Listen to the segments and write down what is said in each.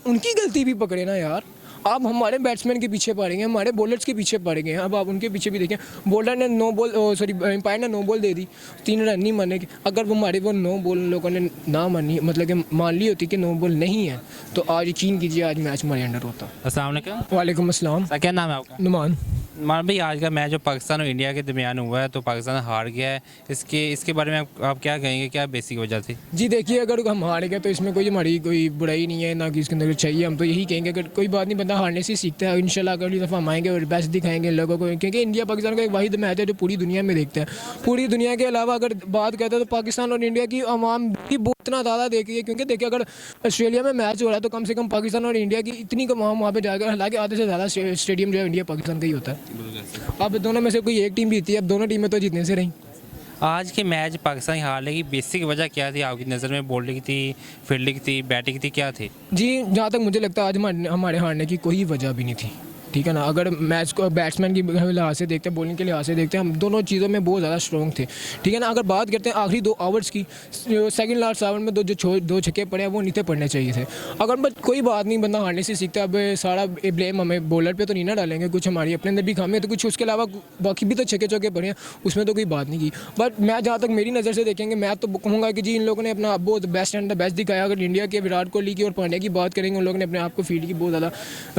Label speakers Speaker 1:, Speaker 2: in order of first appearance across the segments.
Speaker 1: उनकी गलती भी पकड़े ना यार। आप हमारे बैट्समैन के पीछे पड़ेंगे, हमारे बॉलर्स के पीछे पड़ेंगे। अब आप उनके पीछे भी देखें, बॉलर ने नो बॉल सॉरी एम्पायर ने नो बॉल दे दी, 3 रन नहीं माने। अगर वो हमारे वो नो बॉल लोगों ने ना मानी, मतलब कि मान ली होती कि नो बॉल नहीं है, तो आज यकीन कीजिए आज मैच हमारे अंडर होता।
Speaker 2: अस्सलाम वालेकुम।
Speaker 1: वालेकुम अस्सलाम।
Speaker 2: क्या नाम है आपका?
Speaker 1: नुमान।
Speaker 2: मान भाई, आज का मैच जो पाकिस्तान और इंडिया के दरमियान हुआ है तो पाकिस्तान हार गया है, इसके बारे में आप क्या कहेंगे, क्या बेसिक वजह थी?
Speaker 1: जी देखिए, अगर हम हार गए तो इसमें कोई हमारी कोई बुराई नहीं है, ना कि इसके अंदर चाहिए। हम तो यही कहेंगे अगर कोई बात नहीं, बंदा हारने से सीखता है। इंशाल्लाह अगली दफ़ा हम आएंगे और बेस्ट दिखाएंगे लोगों को, क्योंकि इंडिया पाकिस्तान का एक वाहिद मैच है जो पूरी दुनिया में देखते हैं। पूरी दुनिया के अलावा अगर बात करते हैं तो पाकिस्तान और इंडिया की आवाम भी इतना ज़्यादा देखी है, क्योंकि देखिए अगर ऑस्ट्रेलिया में मैच हो रहा है तो कम से कम पाकिस्तान और इंडिया की इतनी कम वहाँ पे जाकर, हालांकि आधे से ज़्यादा स्टेडियम जो है इंडिया पाकिस्तान का ही होता है। अब दोनों में से कोई एक टीम जीती है, अब दोनों टीमें तो जीतने से रहीं।
Speaker 2: आज के मैच पाकिस्तान हारने की बेसिक वजह क्या थी आपकी नज़र में? बॉलिंग थी, फील्डिंग थी, बैटिंग थी, क्या थी?
Speaker 1: जी जहाँ तक मुझे लगता है आज हमारे हारने की कोई वजह भी नहीं थी, ठीक है ना। अगर मैच को बैट्समैन की लिहाज से देखते हैं, बॉलिंग के लिहाज से देखते हैं, हम दोनों चीज़ों में बहुत ज़्यादा स्ट्रॉन्ग थे, ठीक है ना। अगर बात करते हैं आखिरी 2 ओवर्स की, सेकंड लास्ट ओवर में दो छक्के पड़े हैं, वो नहीं थे पड़ने चाहिए थे। अगर बट कोई बात नहीं, बंदा हारने से सीखता है। अब सारा ब्लेम हमें बॉलर पे तो नहीं ना डालेंगे, कुछ हमारी अपने अंदर भी खामी है तो कुछ उसके अलावा बाकी भी तो छक्के चौके पड़े हैं, उसमें तो कोई बात नहीं की। बट मैं जहाँ तक मेरी नज़र से देखेंगे, मैं तो कहूँगा कि जी इन लोगों ने अपना बहुत बेस्ट एंड द बेस्ट दिखाया। अगर इंडिया के विराट कोहली की और पांड्या की बात करेंगे, उन लोगों ने अपने आप को फील्ड की बहुत ज़्यादा,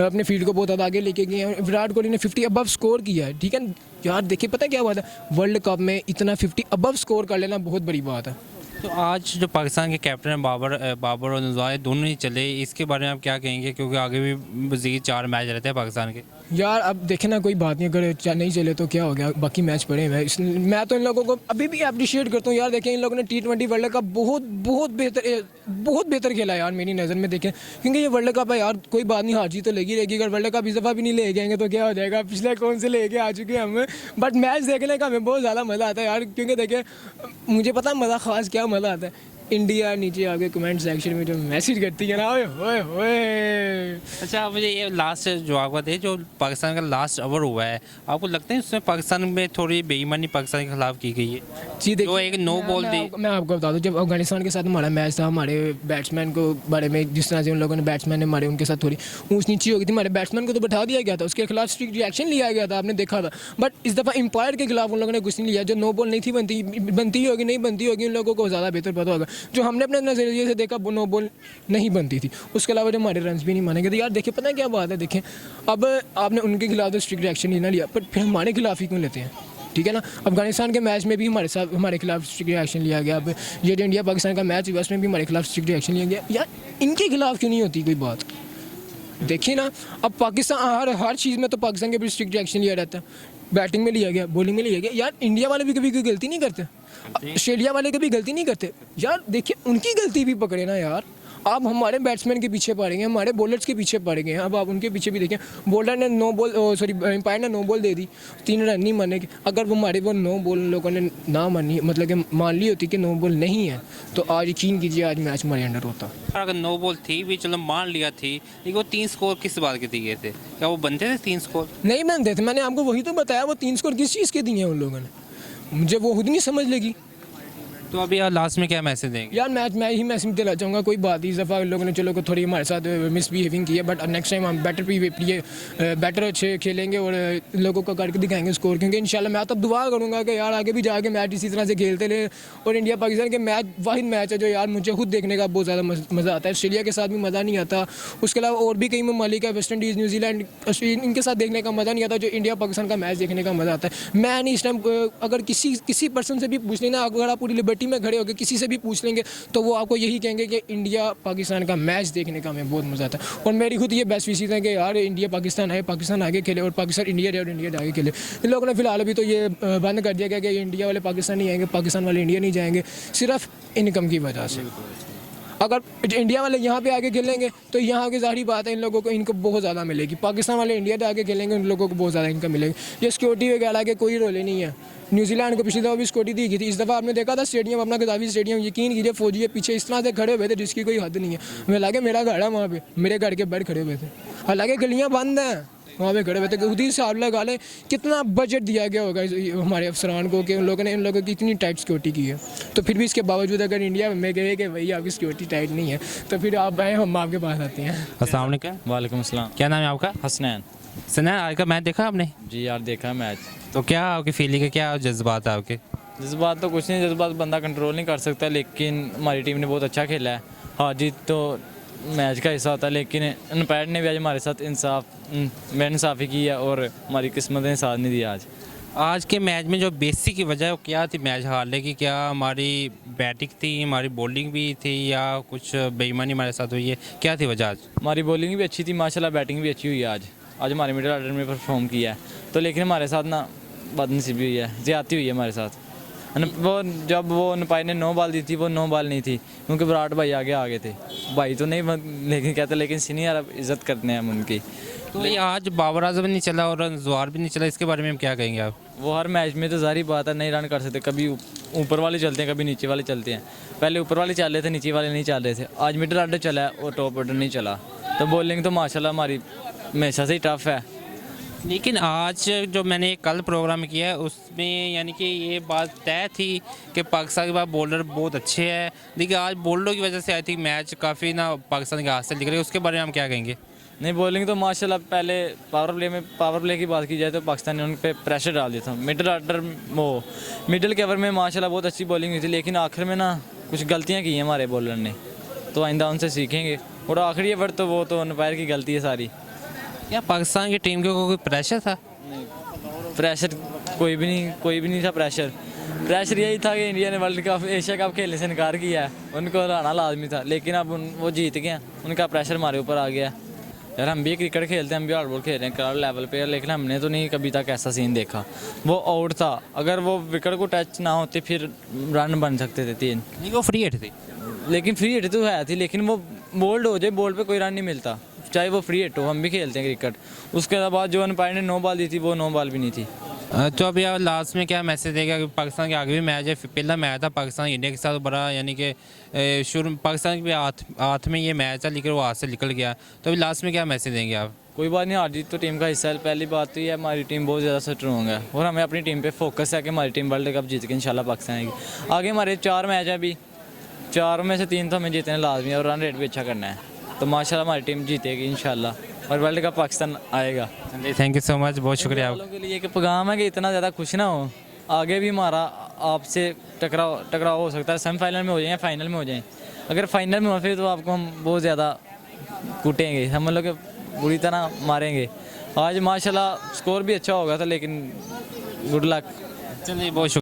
Speaker 1: अपने फील्ड को बहुत ज़्यादा आगे लेके गए हैं। विराट कोहली ने 50 अबव स्कोर किया है, ठीक है यार। देखिए पता है क्या बात है, वर्ल्ड कप में इतना 50 अबव स्कोर कर लेना बहुत बड़ी बात है।
Speaker 2: तो आज जो पाकिस्तान के कैप्टन बाबर और नज़ारे दोनों नहीं चले, इसके बारे में आप क्या कहेंगे? क्योंकि आगे भी मज़ीद 4 मैच रहते हैं पाकिस्तान के।
Speaker 1: यार अब देखे ना, कोई बात नहीं, अगर नहीं चले तो क्या हो गया, बाकी मैच पड़े हैं। मैं तो इन लोगों को अभी भी अप्रिशिएट करता हूँ यार। देखें इन लोगों ने T20 वर्ल्ड कप बहुत बेहतर खेला यार मेरी नज़र में। देखें क्योंकि ये वर्ल्ड कप है यार, कोई बात नहीं, हार जीत तो लगी रहेगी। अगर वर्ल्ड कप इस दफ़ा भी नहीं ले जाएंगे तो क्या हो जाएगा, पिछले कौन से लेके आ चुके हैं हम। बट मैच देखने का हमें बहुत ज़्यादा मज़ा आता है यार, क्योंकि देखें मुझे पता है मज़ा ख़ास क्या मज़ा आता है। इंडिया नीचे आके कमेंट सेक्शन में जो मैसेज करती है ना, ओए होए होए।
Speaker 2: अच्छा, मुझे ये लास्ट जो आपका थे, जो पाकिस्तान का लास्ट ओवर हुआ है, आपको लगता है उसमें पाकिस्तान में थोड़ी बेईमानी पाकिस्तान के खिलाफ की गई है?
Speaker 1: जी देखिए,
Speaker 2: जो एक नो बॉल दी।
Speaker 1: मैं आपको बता दूं, जब अफगानिस्तान के साथ हमारा मैच था, हमारे बैट्समैन को बारे में जिस तरह से उन लोगों ने बैट्समैन ने हमारे उनके साथ थोड़ी ऊंच नीची हो गई थी, हमारे बैट्समैन को तो बैठा दिया गया था, उसके खिलाफ स्ट्रिक्ट रिएक्शन लिया गया था, आपने देखा था। बट इस दफ़ा एम्पायर के खिलाफ उन लोगों ने कुछ नहीं लिया। जो नो बॉल नहीं थी बनती होगी नहीं बनती होगी, उन लोगों को ज़्यादा बेहतर पता होगा। जो हमने अपने नज़रिए से देखा, नो बॉल नहीं बनती थी। उसके अलावा जो हमारे रन भी नहीं मानेंगे तो यार देखिए पता है क्या बात है। देखें अब आपने उनके खिलाफ तो स्ट्रिक्ट रिएक्शन नहीं ना लिया, बट फिर हमारे खिलाफ ही क्यों लेते हैं, ठीक है ना। अफगानिस्तान के मैच में भी हमारे खिलाफ स्ट्रिक्ट रिएक्शन लिया गया। अब ये जो इंडिया पाकिस्तान का मैच हुआ उसमें भी हमारे खिलाफ स्ट्रिक्ट रिएक्शन लिया गया। यार इनके खिलाफ क्यों नहीं होती कोई बात? देखिए ना, अब पाकिस्तान हर चीज़ में तो पाकिस्तान के भी स्ट्रिक्ट रिएक्शन लिया रहता है। बैटिंग में लिया गया, बॉलिंग में लिया गया। यार इंडिया वाले भी कभी कोई गलती नहीं करते, ऑस्ट्रेलिया वाले कभी गलती नहीं करते। यार देखिए उनकी गलती भी पकड़े ना यार। आप हमारे बैट्समैन के पीछे पड़ेंगे, हमारे बॉलर्स के पीछे पड़ गए। अब आप उनके पीछे भी देखें, बॉलर ने नो बॉल सॉरी एम्पायर ने नो बॉल दे दी, 3 रन नहीं माने। अगर वो हमारे वो नो बॉल लोगों ने ना मानी, मतलब कि मान ली होती कि नो बॉल नहीं है, तो आज यकीन कीजिए आज मैच हमारे अंडर होता।
Speaker 2: अगर नो बॉल थी भी, चलो मान लिया थी, लेकिन वो 3 स्कोर किस बात के दिए थे? क्या वो बनते थे 3 स्कोर?
Speaker 1: नहीं बनते थे, मैंने आपको वही तो बताया। वो 3 स्कोर किस चीज़ के दिए हैं उन लोगों ने, मुझे वो खुद नहीं समझ लगी।
Speaker 2: तो अभी यार लास्ट में क्या मैसेज देंगे?
Speaker 1: यार मैं ही मैसेज देना चाहूँगा, कोई बात इस दफ़ा इन लोगों ने चलो को थोड़ी हमारे साथ मिसबिहेविंग की है, बट नेक्स्ट टाइम हम बेटर अच्छे खेलेंगे और लोगों को करके दिखाएंगे स्कोर। क्योंकि इंशाल्लाह मैं तब दुआ करूँगा कि यार आगे भी जाके मैच इसी तरह से खेलते रहे। और इंडिया पाकिस्तान के मैच वाहिद मैच है जो यार मुझे खुद देखने का बहुत ज़्यादा मज़ा आता है। ऑस्ट्रेलिया के साथ भी मज़ा नहीं आता, उसके अलावा और भी कई ममालिक है, वेस्ट इंडीज़, न्यूजीलैंड, इनके साथ देखने का मज़ा नहीं आता जो इंडिया पाकिस्तान का मैच देखने का मज़ा आता है। मैं नहीं इस टाइम अगर किसी पर्सन से भी पूछ लेना, अगर आप पूरी लिबर्टी में खड़े होकर किसी से भी पूछ लेंगे तो वो आपको यही कहेंगे कि इंडिया पाकिस्तान का मैच देखने का हमें बहुत मज़ा आता है। और मेरी खुद ये बेस्ट विशेष है कि यार इंडिया पाकिस्तान है, पाकिस्तान आगे खेले और पाकिस्तान इंडिया रहे और इंडिया आगे खेले। इन लोगों ने फिलहाल अभी तो ये बंद कर दिया गया कि इंडिया वाले पाकिस्तान नहीं आएंगे, पाकिस्तान वाले इंडिया नहीं जाएंगे, सिर्फ इनकम की वजह से। अगर इंडिया वाले यहाँ पे आके खेलेंगे तो यहाँ की ज़ाहिर बात है इन लोगों को इनकम बहुत ज़्यादा मिलेगी। पाकिस्तान वाले इंडिया पे आके खेलेंगे, उन लोगों को बहुत ज़्यादा इनकम मिलेगी। ये सिक्योरिटी वगैरह के कोई रोल ही नहीं है। न्यूजीलैंड को पिछली दफ़ा भी सिक्योरिटी दी गई थी, इस दफ़ा आपने देखा था स्टेडियम अपना गद्दाफी स्टेडियम, यकीन कीजिए फौजी के पीछे इस तरह से खड़े हुए थे जिसकी कोई हद नहीं है। हमें लगे मेरा घर है वहाँ पे, मेरे घर के बाहर खड़े हुए थे, हालांकि गलियाँ बंद हैं। वहाँ पे खड़े हुए थे। खुद ही हिसाब लगा ले कितना बजट दिया गया होगा हमारे अफसरान को कि उन लोगों ने इन लोगों की इतनी टाइट सिक्योरिटी की है। तो फिर भी इसके बावजूद अगर इंडिया में कहे कि भाई आपकी सिक्योरिटी टाइट नहीं है तो फिर आप आए, हम आपके पास आते हैं।
Speaker 2: अस्सलाम वालेकुम।
Speaker 3: वालेकुम अस्सलाम।
Speaker 2: क्या नाम है आपका?
Speaker 3: हसनैन।
Speaker 2: सना, आज का मैच देखा आपने?
Speaker 3: जी यार देखा है मैच।
Speaker 2: तो क्या आपकी फीलिंग है, क्या जज्बात है आपके?
Speaker 3: जज्बात तो कुछ नहीं, जज्बात बंदा कंट्रोल नहीं कर सकता, लेकिन हमारी टीम ने बहुत अच्छा खेला है। हार जीत तो मैच का हिस्सा होता है, लेकिन अंपायर ने भी आज हमारे साथ इंसाफ़ी की है और हमारी किस्मत ने साथ नहीं दिया आज।
Speaker 2: आज के मैच में जो बेसिक की वजह क्या थी मैच हारने की? क्या हमारी बैटिंग थी, हमारी बॉलिंग भी थी, या कुछ बेईमानी हमारे साथ हुई है? क्या थी वजह आज?
Speaker 3: हमारी बॉलिंग भी अच्छी थी माशाल्लाह, बैटिंग भी अच्छी हुई है आज हमारे मिडिल ऑर्डर में परफॉर्म किया है। तो लेकिन हमारे साथ ना बदनसीबी हुई है, ज़्यादती हुई है हमारे साथ। वो जब वो अंपायर ने 9 बॉल दी थी, वो 9 बॉल नहीं थी, क्योंकि विराट भाई आ गए थे। भाई तो नहीं लेकिन कहते, लेकिन सीनियर अब इज़्ज़त करते हैं हम उनकी।
Speaker 2: तो ये आज बाबर आजम नहीं चला और जुआर भी नहीं चला, इसके बारे में हम क्या कहेंगे आप?
Speaker 3: वो हर मैच में तो ज़ाहिर बात है नहीं रन कर सकते, कभी ऊपर वाले चलते हैं, कभी नीचे वाले चलते हैं। पहले ऊपर वाले चल रहे थे, नीचे वाले नहीं चल रहे थे। आज मिडिल ऑर्डर चला है और टॉप ऑर्डर नहीं चला। तो बॉलिंग तो माशाल्लाह हमारी हमेशा से ही टफ है।
Speaker 2: लेकिन आज जो मैंने कल प्रोग्राम किया है उसमें यानी कि ये बात तय थी कि पाकिस्तान के पास बॉलर बहुत अच्छे हैं, लेकिन आज बॉलरों की वजह से आई थिंक मैच काफ़ी ना पाकिस्तान के हाथ से निकल गया। उसके बारे में हम क्या कहेंगे?
Speaker 3: नहीं, बॉलिंग तो माशाल्लाह पहले पावर प्ले की बात की जाए तो पाकिस्तान ने उन पर प्रेशर डाल दिया था। मिडिल ऑर्डर वो मिडिल के ओवर में माशाल्लाह बहुत अच्छी बॉलिंग हुई थी, लेकिन आखिर में ना कुछ गलतियाँ की हैं हमारे बॉलर ने, तो आइंदा उनसे सीखेंगे। और आखिरी ओवर तो वो तो अंपायर की गलती है सारी।
Speaker 2: क्या पाकिस्तान की टीम के कोई प्रेशर था?
Speaker 3: प्रेशर कोई भी नहीं था। प्रेशर यही था कि इंडिया ने वर्ल्ड कप एशिया कप खेलने से इनकार किया है, उनको हराना लाजमी था, लेकिन अब वो जीत गए, उनका प्रेशर हमारे ऊपर आ गया। यार हम भी क्रिकेट खेलते हैं, हम भी हार्डबॉल खेल रहे हैं क्लब लेवल पे, लेकिन हमने तो नहीं कभी तक ऐसा सीन देखा। वो आउट था, अगर वो विकेट को टच ना होते फिर रन बन सकते थे 3।
Speaker 2: नहीं, वो फ्री हिट थी।
Speaker 3: लेकिन फ्री हिट तो है थी, लेकिन वो बोल्ड हो जाए, बोल्ड पे कोई रन नहीं मिलता, चाहे वो फ्री हिट हो। हम भी खेलते हैं क्रिकेट। उसके बाद जो अंपायर ने 9 बॉल दी थी, वो 9 बॉल भी नहीं थी।
Speaker 2: तो अभी आप लास्ट में क्या मैसेज देगा कि पाकिस्तान के आगे भी मैच है? पहला मैच था पाकिस्तान इंडिया के साथ बड़ा, यानी कि शुरू पाकिस्तान के हाथ में ये मैच था, लेकिन वो हाथ से निकल गया। तो अभी लास्ट में क्या मैसेज देंगे आप?
Speaker 3: कोई बात नहीं, हार जीत तो टीम का हिस्सा है। पहली बात तो ये है हमारी टीम बहुत ज़्यादा स्ट्रॉन्ग है और हमें अपनी टीम पे फोकस है कि हमारी टीम वर्ल्ड कप जीत के इंशाल्लाह पाकिस्तान आएगी। आगे हमारे 4 मैच हैं, अभी 4 में से 3 तो हमें जीतने लाजमी है और रन रेट भी अच्छा करना है। तो माशाल्लाह हमारी टीम जीतेगी इंशाल्लाह और वर्ल्ड कप पाकिस्तान आएगा।
Speaker 2: थैंक यू सो मच, बहुत शुक्रिया
Speaker 3: वालों के लिए कि पैगाम है कि इतना ज़्यादा खुश ना हो, आगे भी हमारा आपसे टकराव हो सकता है। सेमीफाइनल में हो जाए या फाइनल में हो जाए। अगर फाइनल में हो फिर तो आपको हम बहुत ज़्यादा कूटेंगे, हम लोग बुरी तरह मारेंगे। आज माशाल्लाह स्कोर भी अच्छा होगा था, लेकिन गुड लक।
Speaker 2: चलिए, बहुत शुक्रिया।